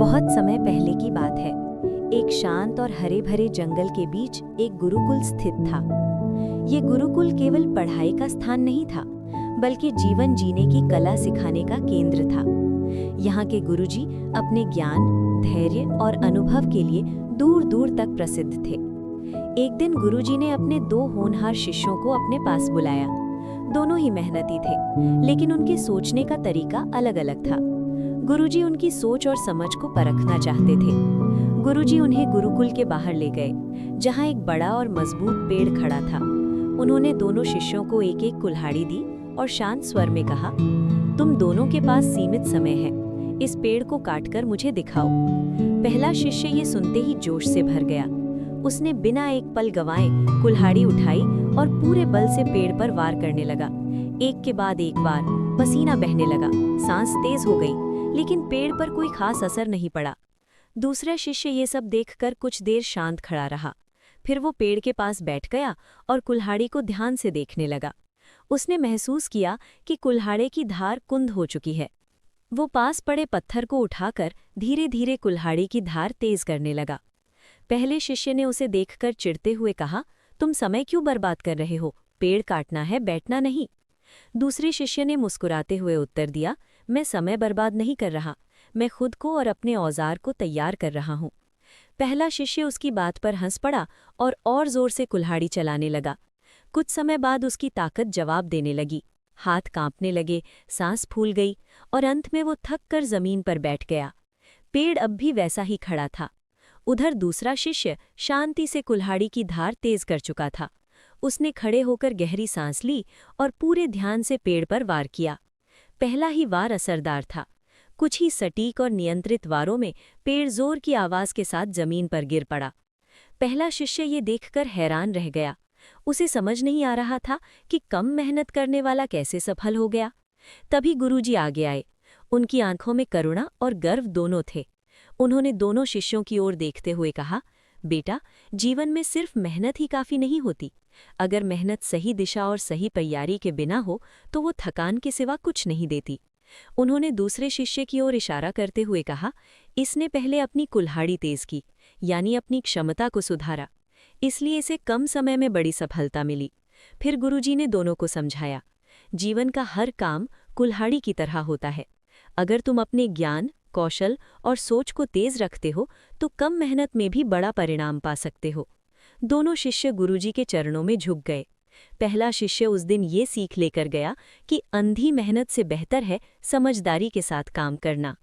बहुत समय पहले की बात है। एक शांत और हरे भरे जंगल के बीच एक गुरुकुल स्थित था। ये गुरुकुल केवल पढ़ाई का स्थान नहीं था, बल्कि जीवन जीने की कला सिखाने का केंद्र था। यहाँ के गुरुजी अपने ज्ञान, धैर्य और अनुभव के लिए दूर दूर तक प्रसिद्ध थे। एक दिन गुरुजी ने अपने दो होनहार शिष्यों को अपने पास बुलाया। दोनों ही मेहनती थे, लेकिन उनके सोचने का तरीका अलग-अलग था। गुरुजी उनकी सोच और समझ को परखना चाहते थे। गुरुजी उन्हें गुरुकुल के बाहर ले गए, जहाँ एक बड़ा और मजबूत पेड़ खड़ा था। उन्होंने दोनों शिष्यों को एक एक कुल्हाड़ी दी और शांत स्वर में कहा, तुम दोनों के पास सीमित समय है, इस पेड़ को काटकर मुझे दिखाओ। पहला शिष्य ये सुनते ही जोश से भर गया। उसने बिना एक पल गंवाए कुल्हाड़ी उठाई और पूरे बल से पेड़ पर वार करने लगा। एक के बाद एक वार, पसीना बहने लगा, सांस तेज हो गई, लेकिन पेड़ पर कोई खास असर नहीं पड़ा। दूसरा शिष्य ये सब देखकर कुछ देर शांत खड़ा रहा। फिर वो पेड़ के पास बैठ गया और कुल्हाड़ी को ध्यान से देखने लगा। उसने महसूस किया कि कुल्हाड़े की धार कुंद हो चुकी है। वो पास पड़े पत्थर को उठाकर धीरे धीरे कुल्हाड़ी की धार तेज करने लगा। पहले शिष्य ने उसे देखकर चिढ़ते हुए कहा, तुम समय क्यों बर्बाद कर रहे हो? पेड़ काटना है, बैठना नहीं। दूसरे शिष्य ने मुस्कुराते हुए उत्तर दिया, मैं समय बर्बाद नहीं कर रहा, मैं खुद को और अपने औजार को तैयार कर रहा हूँ। पहला शिष्य उसकी बात पर हंस पड़ा और जोर से कुल्हाड़ी चलाने लगा। कुछ समय बाद उसकी ताकत जवाब देने लगी, हाथ कांपने लगे, सांस फूल गई और अंत में वो थक कर जमीन पर बैठ गया। पेड़ अब भी वैसा ही खड़ा था। उधर दूसरा शिष्य शांति से कुल्हाड़ी की धार तेज कर चुका था। उसने खड़े होकर गहरी सांस ली और पूरे ध्यान से पेड़ पर वार किया। पहला ही वार असरदार था। कुछ ही सटीक और नियंत्रित वारों में पेड़ जोर की आवाज के साथ जमीन पर गिर पड़ा। पहला शिष्य ये देखकर हैरान रह गया। उसे समझ नहीं आ रहा था कि कम मेहनत करने वाला कैसे सफल हो गया। तभी गुरुजी आगे आए। उनकी आंखों में करुणा और गर्व दोनों थे। उन्होंने दोनों शिष्यों की ओर देखते हुए कहा, बेटा, जीवन में सिर्फ मेहनत ही काफी नहीं होती। अगर मेहनत सही दिशा और सही तैयारी के बिना हो तो वो थकान के सिवा कुछ नहीं देती। उन्होंने दूसरे शिष्य की ओर इशारा करते हुए कहा, इसने पहले अपनी कुल्हाड़ी तेज की, यानी अपनी क्षमता को सुधारा, इसलिए इसे कम समय में बड़ी सफलता मिली। फिर गुरुजी ने दोनों को समझाया, जीवन का हर काम कुल्हाड़ी की तरह होता है। अगर तुम अपने ज्ञान, कौशल और सोच को तेज रखते हो तो कम मेहनत में भी बड़ा परिणाम पा सकते हो। दोनों शिष्य गुरुजी के चरणों में झुक गए। पहला शिष्य उस दिन ये सीख लेकर गया कि अंधी मेहनत से बेहतर है समझदारी के साथ काम करना।